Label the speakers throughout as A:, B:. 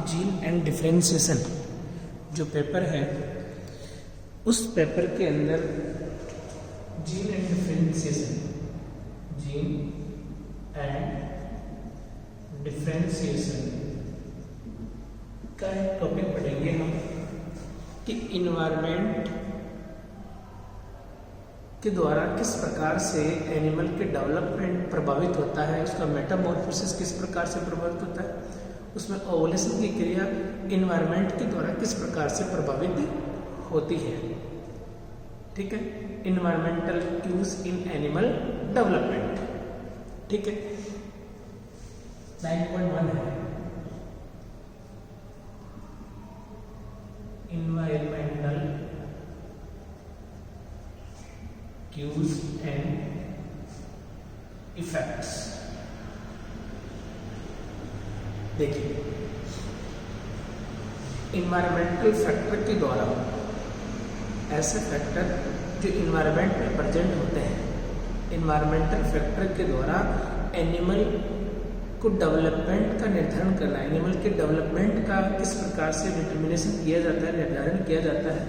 A: Gene and differentiation जो paper है, उस पेपर के अंदर जीन एंड डिफरेंशिएशन का एक टॉपिक पढ़ेंगे हम कि इन्वायरमेंट के द्वारा किस प्रकार से एनिमल के डेवलपमेंट प्रभावित होता है, उसका मेटामॉर्फोसिस किस प्रकार से प्रभावित होता है, उसमें ओवुलेशन की क्रिया इन्वायरमेंट के द्वारा किस प्रकार से प्रभावित होती है। ठीक है, environmental cues in animal development. ठीक है, 9.1 है इन्वायरमेंटल cues and effects। देखिए, इन्वायरमेंटल फैक्टर के द्वारा ऐसे फैक्टर जो इन्वायरमेंट में प्रेजेंट होते हैं, इन्वायरमेंटल फैक्टर के द्वारा एनिमल को डेवलपमेंट का निर्धारण करना, एनिमल के डेवलपमेंट का किस प्रकार से डिटर्मिनेशन किया जाता है, निर्धारण किया जाता है,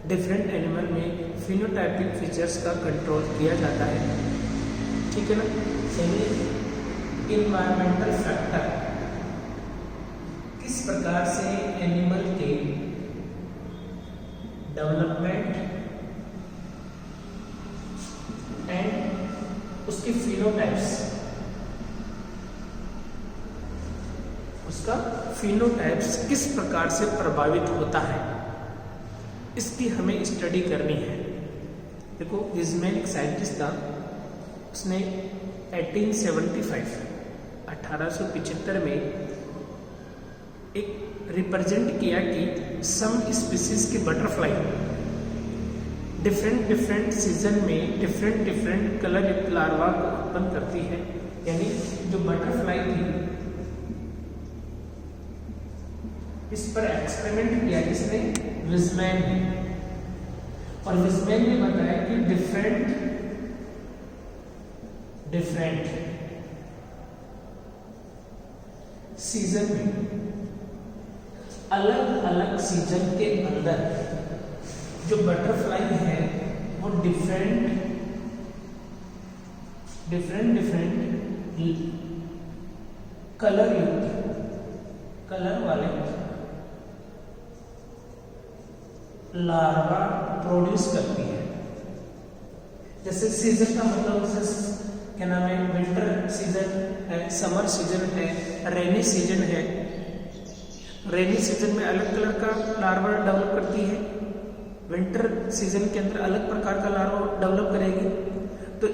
A: डिफरेंट एनिमल में फिनोटाइपिक फीचर्स का कंट्रोल किया जाता है। ठीक है ना, यानी इन्वायरमेंटल फैक्टर किस प्रकार से एनिमल के डेवलपमेंट एंड उसके फिनोटाइप्स, उसका फिनोटाइप्स किस प्रकार से प्रभावित होता है, इसकी हमें स्टडी करनी है। देखो, विजमैन एक साइंटिस्ट था, उसने 1875 में एक रिप्रेजेंट किया कि सम स्पीसीज की बटरफ्लाई डिफरेंट सीजन में डिफरेंट कलर लार्वा को उत्पन्न करती है। यानी जो बटरफ्लाई थी, इस पर एक्सपेरिमेंट किया किसने? विजमैन ने। और विजमैन ने बताया कि डिफरेंट सीजन में, अलग अलग सीजन के अंदर जो बटरफ्लाई है वो डिफरेंट कलर वाले लार्वा प्रोड्यूस करती है। जैसे सीजन का मतलब क्या नाम है, विंटर सीजन है, समर सीजन है, रेनी सीजन है। रेनी सीजन में अलग कलर का लार्वा डेवलप करती है, विंटर सीजन के अंदर अलग प्रकार का लार्वा डेवलप करेगी। तो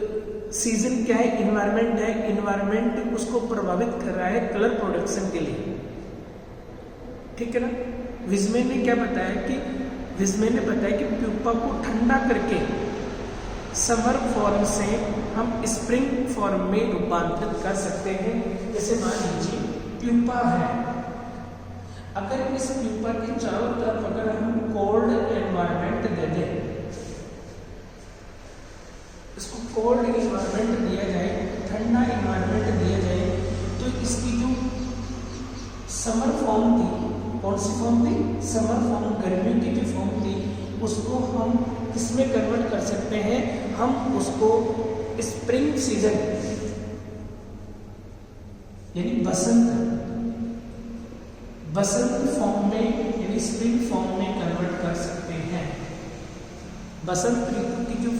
A: सीजन क्या है? इन्वायरमेंट है। इन्वायरमेंट उसको प्रभावित कर रहा है कलर प्रोडक्शन के लिए। ठीक है ना। विजमैन ने क्या बताया कि विजमैन ने बताया कि प्यूपा को ठंडा करके समर फॉर्म से हम स्प्रिंग फॉर्म में रूपांतरित कर सकते हैं। जैसे मान लीजिए प्यूपा है, अगर इस प्यूपा के चारों तरफ अगर हम कोल्ड एनवायरनमेंट दे दें, इसको कोल्ड एनवायरनमेंट दिया जाए, ठंडा एनवायरनमेंट दिया जाए, तो इसकी जो समर फॉर्म थी, कौन सी फॉर्म थी? समर फॉर्म, गर्मियों की जो फॉर्म थी, उसको हम किसमें कन्वर्ट कर सकते हैं? हम उसको स्प्रिंग सीजन यानी बसंत फॉर्म में यानी स्प्रिंग फॉर्म में कन्वर्ट कर सकते हैं। बसंत ऋतु की जो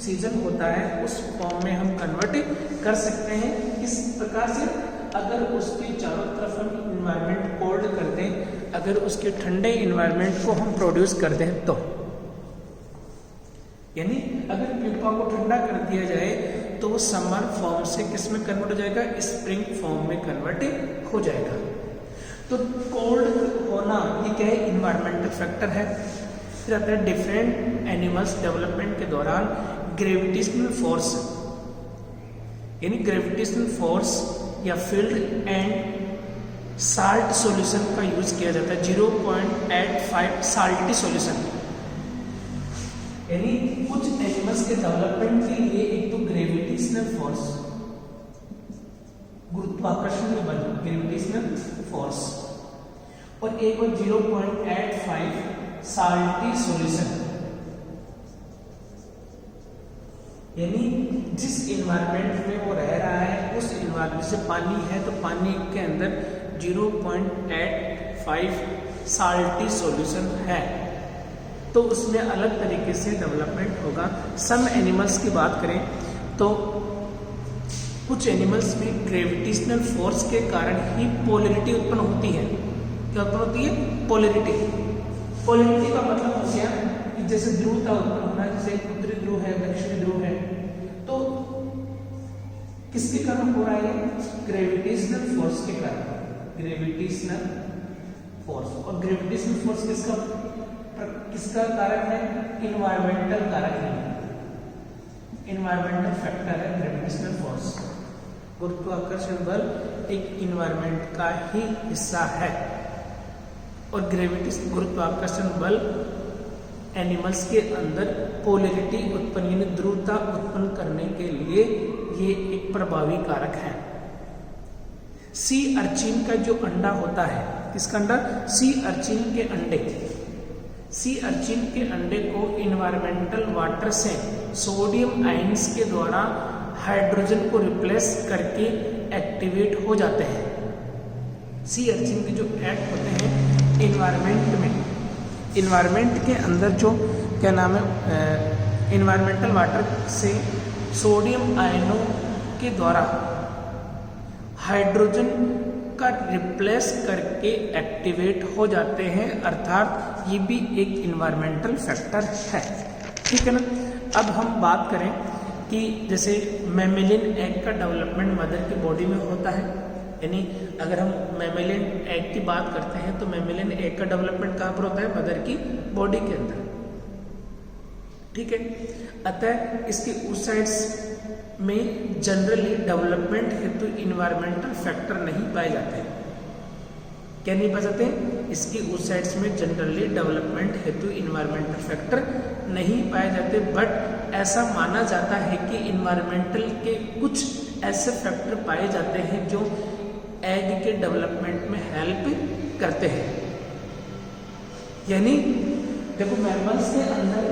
A: सीजन होता है उस फॉर्म में हम कन्वर्ट कर सकते हैं। किस प्रकार से? अगर उसके चारों तरफ हम इन्वायरमेंट कोल्ड कर दें, अगर उसके ठंडे इन्वायरमेंट को हम प्रोड्यूस कर दें तो, यानी अगर प्यूपा को ठंडा कर दिया जाए तो वो समर फॉर्म से किस में कन्वर्ट हो जाएगा? स्प्रिंग फॉर्म में कन्वर्ट हो जाएगा। तो कोल्ड होना ये क्या है? इन्वायरमेंटल फैक्टर है। फिर आता है डिफरेंट एनिमल्स डेवलपमेंट के दौरान ग्रेविटेशनल फोर्स, यानी ग्रेविटेशनल फोर्स या फील्ड एंड साल्ट सॉल्यूशन का यूज किया जाता है। 0.85 साल्टी सॉल्यूशन, यानी कुछ एनिमल्स के डेवलपमेंट के लिए एक तो ग्रेविटेशनल फोर्स, गुरुत्वाकर्षण बल, ग्रेविटेशनल फोर्स, और एक और 0.85 साल्टी सॉल्यूशन, यानी जिस इन्वायरमेंट में वो रह रहा है उस इन्वायरमेंट से पानी है तो पानी के अंदर 0.85 साल्टी सॉल्यूशन है, तो उसमें अलग तरीके से डेवलपमेंट होगा। सम एनिमल्स की बात करें तो कुछ एनिमल्स में ग्रेविटेशनल फोर्स के कारण ही पोलैरिटी उत्पन्न होती है। क्या उत्पन्न होती है? पोलैरिटी। पोलैरिटी का मतलब हो गया कि जैसे ध्रुवता उत्पन्न होना, जैसे उत्तरी ध्रुव है, दक्षिणी ध्रुव है, तो किसके कारण हो रहा है? ग्रेविटेशनल फोर्स के कारण। ग्रेविटेशनल फोर्स, और ग्रेविटेशनल फोर्स किसका कारक है? इन्वायरमेंटल कारक है, इन्वायरमेंटल फैक्टर है ग्रेविटेशनल फोर्स। गुरुत्वाकर्षण बल एक इन्वायरमेंट का ही हिस्सा है, और गुरुत्वाकर्षण बल एनिमल्स के अंदर पोलैरिटी उत्पन्न यानी ध्रुवता उत्पन्न करने के लिए ये एक प्रभावी कारक है। सी अर्चिन का जो अंडा होता है, किसका अंडा? सी अर्चिन के अंडे। सी अर्चिन के अंडे को इन्वायरमेंटल वाटर से सोडियम आयंस के द्वारा हाइड्रोजन को रिप्लेस करके एक्टिवेट हो जाते हैं। सी अर्चिन के जो एग होते हैं इन्वायरमेंट के अंदर जो क्या नाम है, इन्वायरमेंटल वाटर से सोडियम आयनों के द्वारा हाइड्रोजन का रिप्लेस करके एक्टिवेट हो जाते हैं, अर्थात ये भी एक इन्वायरमेंटल फैक्टर है। ठीक है ना। अब हम बात करें कि जैसे मैमेलियन एग का डेवलपमेंट मदर की बॉडी में होता है, यानी अगर हम मैमेलियन एग की बात करते हैं तो मैमेलियन एग का डेवलपमेंट कहाँ पर होता है? मदर की बॉडी के अंदर। ठीक है। अतः इसके oocytes में जनरली डेवलपमेंट हेतु इन्वायरमेंटल फैक्टर नहीं पाए जाते। क्या नहीं पाए जाते? इसके oocytes में जनरली डेवलपमेंट हेतु इन्वायरमेंटल फैक्टर नहीं पाए जाते, बट ऐसा माना जाता है कि इन्वायरमेंटल के कुछ ऐसे फैक्टर पाए जाते हैं जो एग के डेवलपमेंट में हेल्प करते हैं। यानी देखो, मैमल्स के अंदर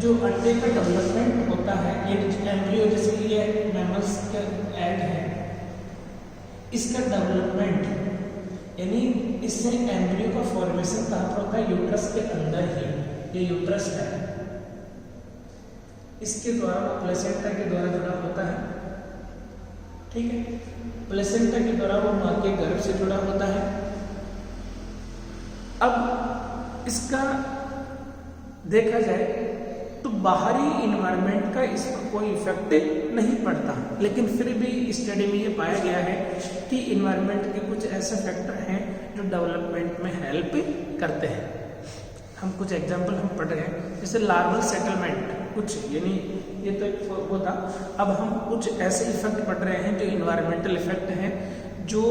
A: जो अंडे का डेवलपमेंट होता है, ये एम्ब्रियो, जैसे ये मैमल्स का एग है, इसका डेवलपमेंट यानी इससे एम्ब्रियो का फॉर्मेशन कहाँ पर होता है? यूट्रस के अंदर ही। ये यूट्रस है, इसके द्वारा प्लेसेंटा के द्वारा जुड़ा होता है। ठीक है। प्लेसेंटा के द्वारा वो मां के गर्भ से जुड़ा होता है। अब इसका देखा जाए तो बाहरी इन्वायरमेंट का इस पर कोई इफेक्ट नहीं पड़ता, लेकिन फिर भी स्टडी में ये पाया गया है कि इन्वायरमेंट के कुछ ऐसे फैक्टर हैं जो डेवलपमेंट में हेल्प करते हैं। हम कुछ एग्जांपल हम पढ़ रहे हैं, जैसे लार्वल सेटलमेंट कुछ, यानी ये तो एक वो था। अब हम कुछ ऐसे इफेक्ट पढ़ रहे हैं जो इन्वायरमेंटल इफेक्ट हैं जो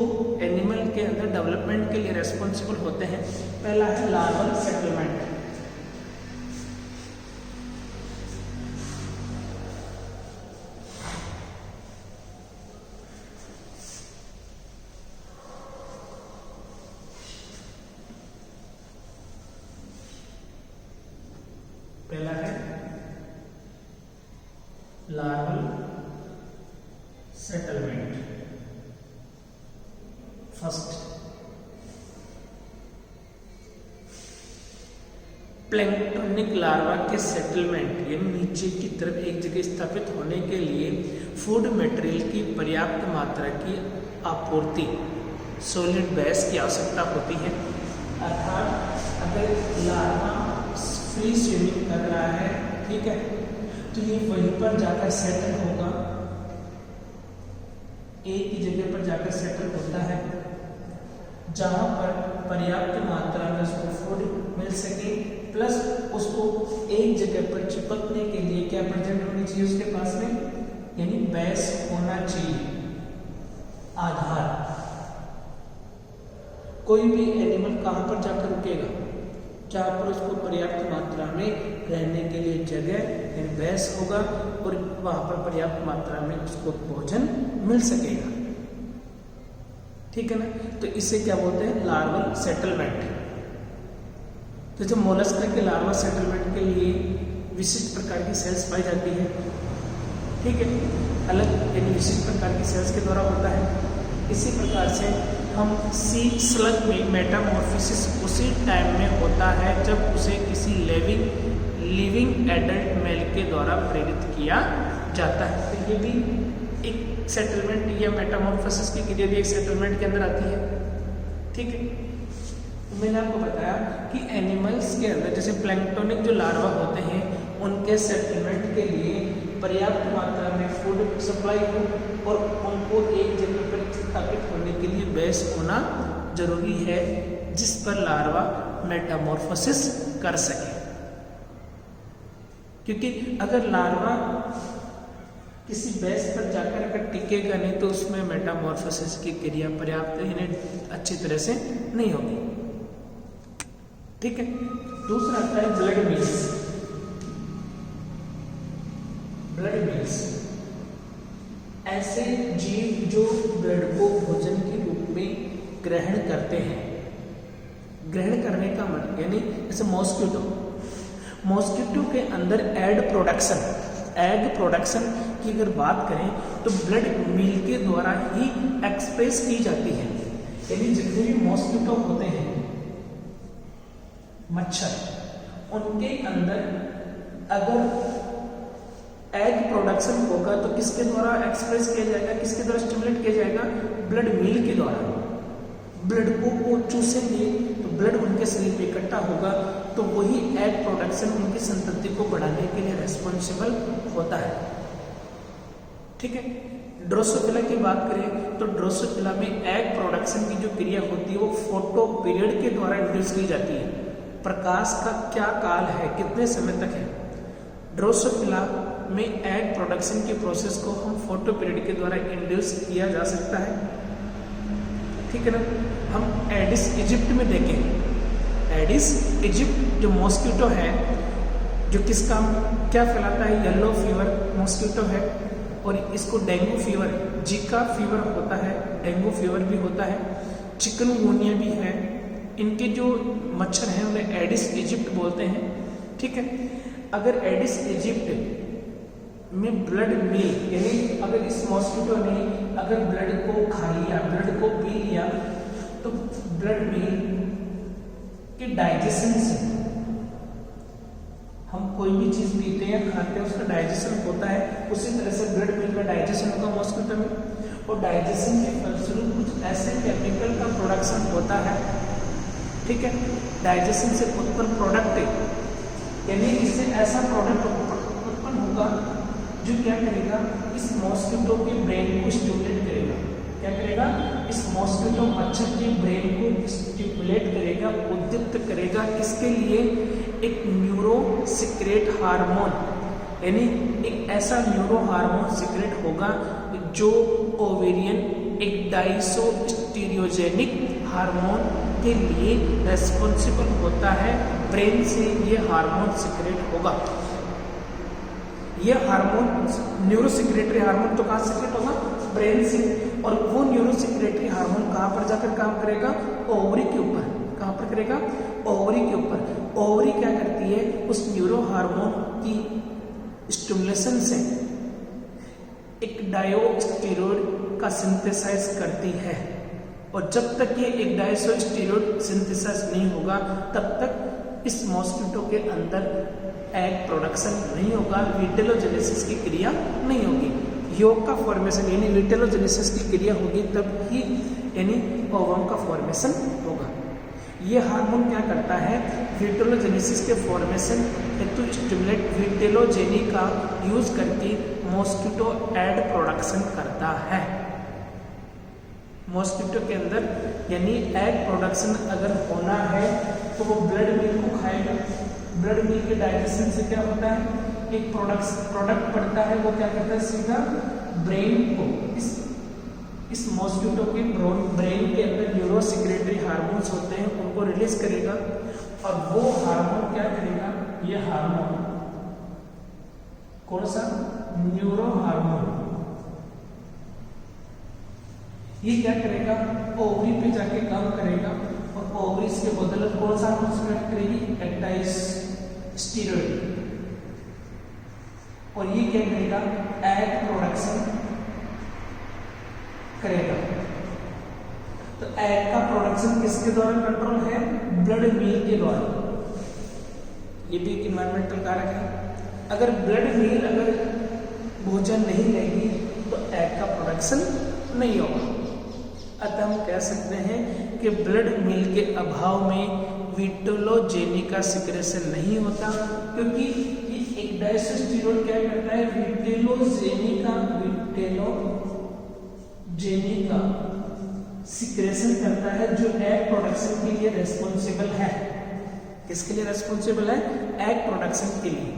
A: एनिमल के अंदर डेवलपमेंट के लिए रेस्पॉन्सिबल होते हैं। पहला है लार्वल सेटलमेंट। पहला है larval settlement. First, planktonic larva के सेटलमेंट यानी नीचे की तरफ एक जगह स्थापित होने के लिए फूड मटेरियल की पर्याप्त मात्रा की आपूर्ति, सॉलिड बेस की आवश्यकता होती है। अर्थात अगर लार्वा फ्री स्विमिंग कर रहा है, ठीक है, तो ये वहीं पर जाकर सेटल होगा, एक ही जगह पर जाकर सेटल होता है जहां पर पर्याप्त मात्रा में उसको फूड मिल सके, प्लस उसको एक जगह पर चिपकने के लिए क्या प्रेजेंट होनी चाहिए उसके पास में, यानी बेस होना चाहिए, आधार। कोई भी एनिमल कहां पर जाकर रुकेगा? जहाँ पर उसको पर्याप्त मात्रा में रहने के लिए जगह यानी बेस होगा और वहाँ पर पर्याप्त मात्रा में उसको भोजन मिल सकेगा। ठीक है ना। तो इसे क्या बोलते हैं, लार्वल सेटलमेंट। तो जब मोलस्का के लार्वा सेटलमेंट के लिए विशिष्ट प्रकार की सेल्स पाई जाती है, ठीक है, अलग यानी विशिष्ट प्रकार की सेल्स के द्वारा होता है। इसी प्रकार से हम सी स्लग में मेटामॉर्फोसिस उसी टाइम में होता है जब उसे किसी लिविंग एडल्ट मेल के द्वारा प्रेरित किया जाता है। तो ये भी एक सेटलमेंट या मेटामॉर्फोसिस की क्रिया भी एक सेटलमेंट के अंदर आती है, ठीक है। तो मैंने आपको बताया कि एनिमल्स के अंदर जैसे प्लैंक्टोनिक जो लार्वा होते हैं उनके सेटलमेंट के लिए पर्याप्त मात्रा में फूड सप्लाई हो और उनको एक जगह पर स्थापित होने के लिए बेस होना जरूरी है जिस पर लार्वा मेटामॉर्फोसिस कर सके। क्योंकि अगर लार्वा किसी बेस पर जाकर अगर टिकेगा नहीं तो उसमें मेटामॉर्फोसिस की क्रिया पर्याप्त इन्हें अच्छी तरह से नहीं होगी, ठीक है। दूसरा आता है ब्लड मील्स। ब्लड मील्स ऐसे जीव जो ब्लड को भोजन के रूप में ग्रहण करते हैं। ग्रहण करने का मतलब यानी जैसे मॉस्किटो के अंदर एग प्रोडक्शन की अगर बात करें तो ब्लड मील के द्वारा ही एक्सप्रेस की जाती है। यानी जितने भी मॉस्किटो होते हैं, मच्छर, उनके अंदर अगर एग प्रोडक्शन होगा तो किसके द्वारा एक्सप्रेस किया जाएगा, किसके द्वारा स्टिमुलेट किया जाएगा, ब्लड मील के द्वारा। ब्लड को वो चूसेंगे तो ब्लड उनके शरीर में इकट्ठा होगा, तो वही एग प्रोडक्शन उनकी संतति को बढ़ाने के लिए रेस्पॉन्सिबल होता है, ठीक है। ड्रोसोफिला की बात करें तो ड्रोसोफिला में एग प्रोडक्शन की जो क्रिया होती है वो फोटो पीरियड के द्वारा इंड्यूस की जाती है। प्रकाश का क्या काल है, कितने समय तक है। ड्रोसोफिला में एग प्रोडक्शन की प्रोसेस को हम फोटो पीरियड के द्वारा इंड्यूस किया जा सकता है, ठीक है ना। हम एडिस इजिप्ट में देखें, एडिस इजिप्ट जो मॉस्किटो है जो किसका क्या फैलाता है, येलो फीवर मॉस्किटो है और इसको डेंगू फीवर, जिका फीवर होता है, डेंगू फीवर भी होता है, चिकनगुनिया भी है। इनके जो मच्छर हैं उन्हें एडिस इजिप्ट बोलते हैं, ठीक है। अगर एडिस इजिप्ट में ब्लड मील यानी अगर इस मॉस्किटो ने अगर ब्लड को खा लिया, ब्लड को पी लिया, तो ब्लड मील के डाइजेशन से हम कोई भी चीज पीते हैं खाते हैं उसका डाइजेशन होता है, उसी तरह से ब्लड मील का डाइजेशन होगा मॉस्किटो में, और डाइजेशन के फलस्वरूप कुछ ऐसे केमिकल का प्रोडक्शन होता है, ठीक है। डाइजेशन से उत्पन्न प्रोडक्ट यानी इससे ऐसा प्रोडक्ट उत्पन्न होगा जो क्या करेगा, इस मॉस्किटो के ब्रेन को स्टिमुलेट करेगा। क्या करेगा, इस मॉस्किटो मच्छर के ब्रेन को स्टिमुलेट करेगा, उद्दीप्त करेगा। किसके लिए, एक न्यूरो सिक्रेट हार्मोन, यानी एक ऐसा न्यूरो हार्मोन सिक्रेट होगा जो ओवेरियन एक डाइसोस्टीरियोजेनिक हार्मोन के लिए रेस्पॉन्सिबल होता है। ब्रेन से ये हार्मोन सिक्रेट होगा। ये हार्मोन न्यूरो सिक्रेटरी हार्मोन तो कहाँ सिक्रेट होगा, ब्रेन से, और वो न्यूरो सिक्रेटरी हार्मोन कहाँ पर जाकर काम करेगा, ओवरी के ऊपर। कहाँ पर करेगा, ओवरी के ऊपर। ओवरी क्या करती है, उस न्यूरो हार्मोन की स्टिमुलेशन से एक डायोस्टेरॉइड का सिंथेसाइज करती है, और जब तक ये एक डायोस्टेरॉइड सिंथेसाइज नहीं होगा तब तक इस मॉस्किटो के अंदर एग प्रोडक्शन नहीं होगा, विटेलोजेनेसिस की क्रिया नहीं होगी। योग का फॉर्मेशन यानी विटेलोजेनेसिस की क्रिया होगी तब ही यानी ओवम का फॉर्मेशन होगा। ये हार्मोन क्या करता है, विटेलोजेनेसिस के फॉर्मेशन हेतु स्टिमुलेट विटेलोजेनी का यूज करके मॉस्किटो एग प्रोडक्शन करता है। मॉस्किटो के अंदर यानी एग प्रोडक्शन अगर होना है तो वो ब्लड मील को खाएगा। ब्लड मील के डाइजेशन से क्या होता है, एक प्रोडक्ट पड़ता है, वो क्या करता है, सीधा ब्रेन को इस मॉस्किटो के ब्रेन के अंदर न्यूरो सिक्रेटरी हार्मोन्स होते हैं उनको रिलीज करेगा, और वो हार्मोन क्या करेगा, ये हार्मोन कौन सा, न्यूरो हार्मोन, ये क्या करेगा, ओवरी पे जाके काम करेगा और ओवरीज के बदले कौन सा हार्मोन सिक्रेट करेगी, एक्टाइज स्टीरॉइड। और ये क्या करेगा, एग प्रोडक्शन करेगा। तो एग का प्रोडक्शन किसके द्वारा कंट्रोल है, ब्लड मील के द्वारा। ये भी एक इन्वायरमेंटल कारक है। अगर ब्लड मील अगर भोजन नहीं लेगी तो एग का प्रोडक्शन नहीं होगा। अतः हम कह सकते हैं कि ब्लड मील के अभाव में विटेलोजेनी का सिक्रेशन नहीं होता, क्योंकि ये एक डायस्टेरोड क्या करता है, विटेलोजेनी का सिक्रेशन करता है, जो एग प्रोडक्शन के लिए रेस्पॉन्सिबल है। किसके लिए रेस्पॉन्सिबल है, एग प्रोडक्शन के लिए।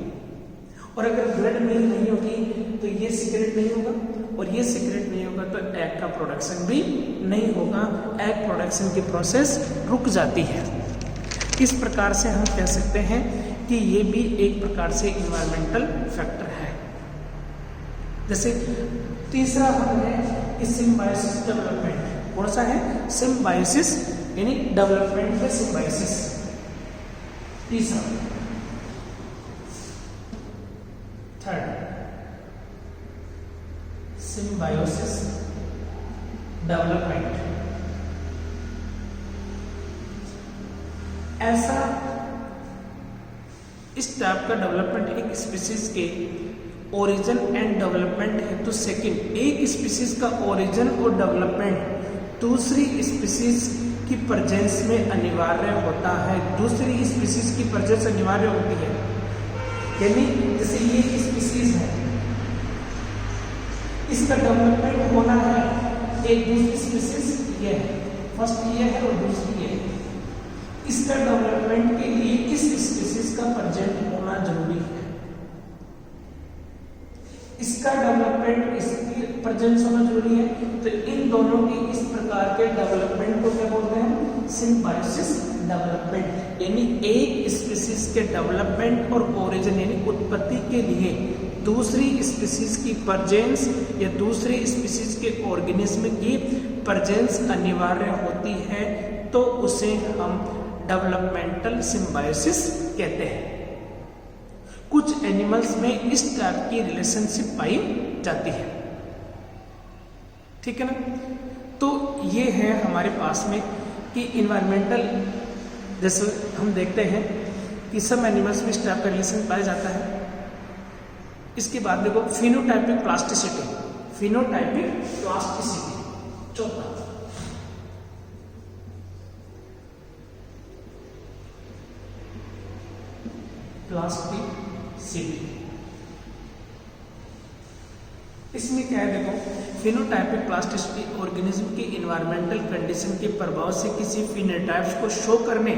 A: और अगर ब्लड मील नहीं होगी तो ये सिक्रेट नहीं होगा, और ये सिक्रेट नहीं होगा तो एग का प्रोडक्शन भी नहीं होगा। एग प्रोडक्शन की प्रोसेस रुक जाती है। इस प्रकार से हम कह सकते हैं कि ये भी एक प्रकार से इन्वायरमेंटल फैक्टर है। जैसे तीसरा हम है कि सिम्बायोसिस डेवलपमेंट। कौन सा है, सिम्बायोसिस, यानी डेवलपमेंट में सिम्बायोसिस। तीसरा, थर्ड, सिम्बायोसिस डेवलपमेंट। ऐसा इस टाइप का डेवलपमेंट एक स्पीसीज के ओरिजिन एंड डेवलपमेंट है। तो सेकंड, एक स्पीसीज का ओरिजिन और डेवलपमेंट दूसरी स्पीसीज की प्रेजेंस में अनिवार्य होता है। दूसरी स्पीसीज की प्रेजेंस अनिवार्य होती है, यानी जैसे ये स्पीसीज है, इसका डेवलपमेंट होना है एक दूसरी स्पीसीज ये है, फर्स्ट ये है और दूसरी ये है। इसका डेवलपमेंट के लिए इस स्पीसीज का प्रेजेंट होना जरूरी है। इसका डेवलपमेंट, इसकी प्रेजेंस होना जरूरी है। तो इन दोनों की इस प्रकार के डेवलपमेंट को क्या बोलते हैं, सिम्बायोसिस डेवलपमेंट। यानी एक स्पीसीज के डेवलपमेंट और ओरिजिन यानी उत्पत्ति के लिए दूसरी स्पीसीज की प्रेजेंस या दूसरी स्पीसीज के ऑर्गेनिज्म की प्रेजेंस अनिवार्य होती है, तो उसे हम डेवलपमेंटल सिम्बायोसिस कहते हैं। कुछ एनिमल्स में इस टाइप की रिलेशनशिप पाई जाती है। ठीक है ना। तो ये है हमारे पास में कि इन्वायरमेंटल, जैसे हम देखते हैं कि सब एनिमल्स में इस टाइप का रिलेशन पाया जाता है। इसके बाद देखो फिनोटाइपिक प्लास्टिसिटी। फिनोटाइपिक प्लास्टिसिटी चौथा, प्लास्टिसिटी। इसमें क्या है, देखो फिनोटाइपिक प्लास्टिसिटी ऑर्गेनिज्म की इन्वायरमेंटल कंडीशन के प्रभाव से किसी फिनोटाइप्स को शो करने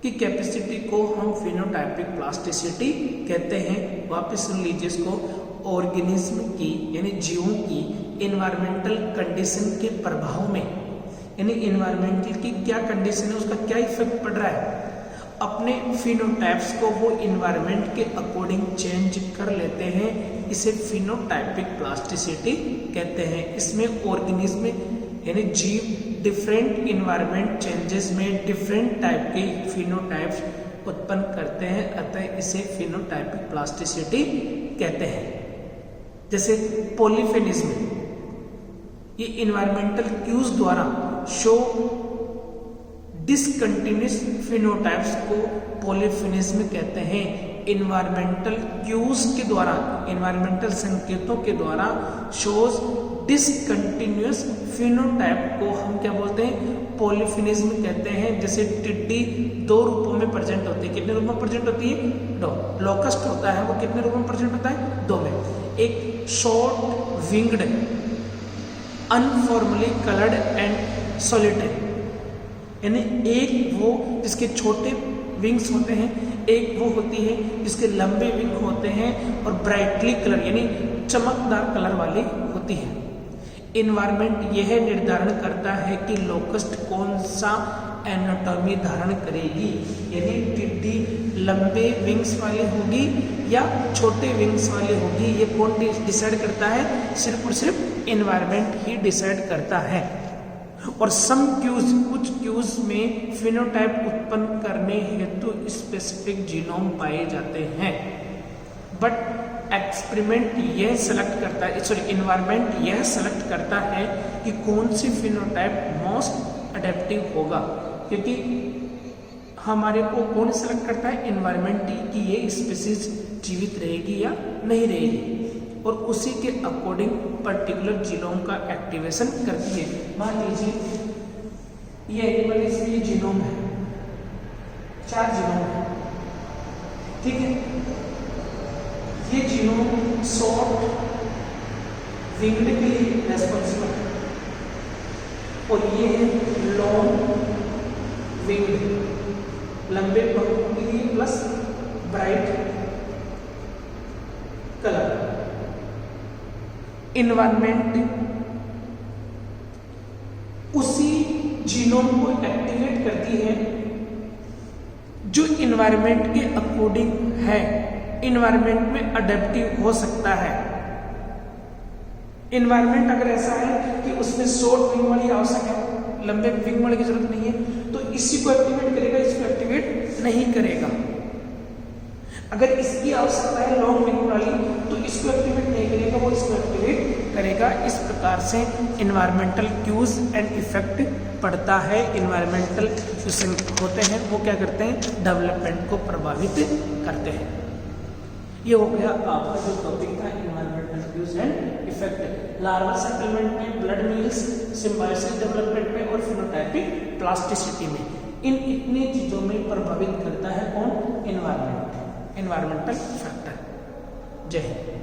A: की कैपेसिटी को हम फिनोटाइपिक प्लास्टिसिटी कहते हैं। वापस सुन लीजिए इसको, ऑर्गेनिज्म की यानी जीवों की इन्वायरमेंटल कंडीशन के प्रभाव में, यानी इन्वायरमेंटल की क्या कंडीशन है, उसका क्या इफेक्ट पड़ रहा है, अपने फिनोटाइप्स को वो इन्वायरमेंट के अकॉर्डिंग चेंज कर लेते हैं। इसे फिनोटाइपिक प्लास्टिसिटी कहते हैं। इसमें ऑर्गेनिज्म यानी जीव डिफरेंट इन्वायरमेंट चेंजेस में डिफरेंट टाइप के फिनोटाइप्स उत्पन्न करते हैं, अतः इसे फिनोटाइपिक प्लास्टिसिटी कहते हैं। जैसे पॉलीफेनिज्म, ये इन्वायरमेंटल क्यूज द्वारा शो डिसकंटिन्यूअस फिनोटाइप्स को पॉलीफेनिज्म कहते हैं। इन्वायरमेंटल क्यूज के द्वारा, इन्वायरमेंटल संकेतों के द्वारा शोज डिसकंटिन्यूअस फिनोटाइप को हम क्या बोलते हैं, पॉलीफेनिज्म कहते हैं। जैसे टिड्डी दो रूपों में प्रेजेंट होती है। कितने रूप में प्रेजेंट होती है, दो। लोकस्ट होता है वो कितने रूप में प्रेजेंट होता है, दो में। एक short winged uniformly coloured and solitary, यानी एक वो जिसके छोटे विंग्स होते हैं, एक वो होती है जिसके लंबे विंग होते हैं और ब्राइटली कलर यानी चमकदार कलर वाली होती है। इन्वायरमेंट यह निर्धारण करता है कि लोकस्ट कौन सा एनाटॉमी धारण करेगी, यानी टिड्डी लंबे विंग्स वाली होगी या छोटे विंग्स वाली होगी, ये कौन डिसाइड करता है? सिर्फ और सिर्फ इन्वायरमेंट ही डिसाइड करता है। और सम क्यूज, कुछ क्यूज में फिनोटाइप उत्पन्न करने हेतु स्पेसिफिक जीनोम पाए जाते हैं, बट एक्सपेरिमेंट यह सेलेक्ट करता है, सॉरी इन्वायरमेंट यह सेलेक्ट करता है कि कौन सी फिनोटाइप मोस्ट अडेप्टिव होगा, क्योंकि हमारे को कौन सेलेक्ट करता है? इन्वायरमेंट कि ये स्पीसीज जीवित रहेगी या नहीं रहेगी, और उसी के अकॉर्डिंग पर्टिकुलर जीनोम का एक्टिवेशन करती है। मान लीजिए ये एनिमल, इसमें जीनोम है, 4 जीनोम है, ठीक है। ये जीनोम शॉर्ट विंग्ड के लिए रेस्पॉन्सिबल है और ये है लॉन्ग विंग्ड, लंबे पंखों के लिए प्लस ब्राइट कलर। इन्वायरमेंट उसी जीनोम को एक्टिवेट करती है जो इन्वायरमेंट के अकॉर्डिंग है, इन्वायरमेंट में अडेप्टिव हो सकता है। इन्वायरमेंट अगर ऐसा है कि उसमें शॉर्ट विंग वाली आवश्यक है, लंबे विंग वाले की जरूरत नहीं है, तो इसी को एक्टिवेट करेगा, इसको एक्टिवेट नहीं करेगा। अगर इसकी आवश्यकता है लॉन्ग विंग वाली, तो इसको एक्टिवेट नहीं करेगा, वो इसको एक्टिवेट करेगा। इस प्रकार से इन्वायरमेंटल क्यूज एंड इफेक्ट पड़ता है, इन्वायरमेंटल होते हैं, वो क्या करते हैं? डेवलपमेंट को प्रभावित करते हैं। ये हो गया आपका जो टॉपिक था environmental cues and effect. Larval settlement में, ब्लड मील्स, सिम्बायोसिस डेवलपमेंट में और फिनोटाइपिक प्लास्टिसिटी में, इन इतनी चीजों में प्रभावित करता है कौन? Environment, environmental factor. जय हिंद।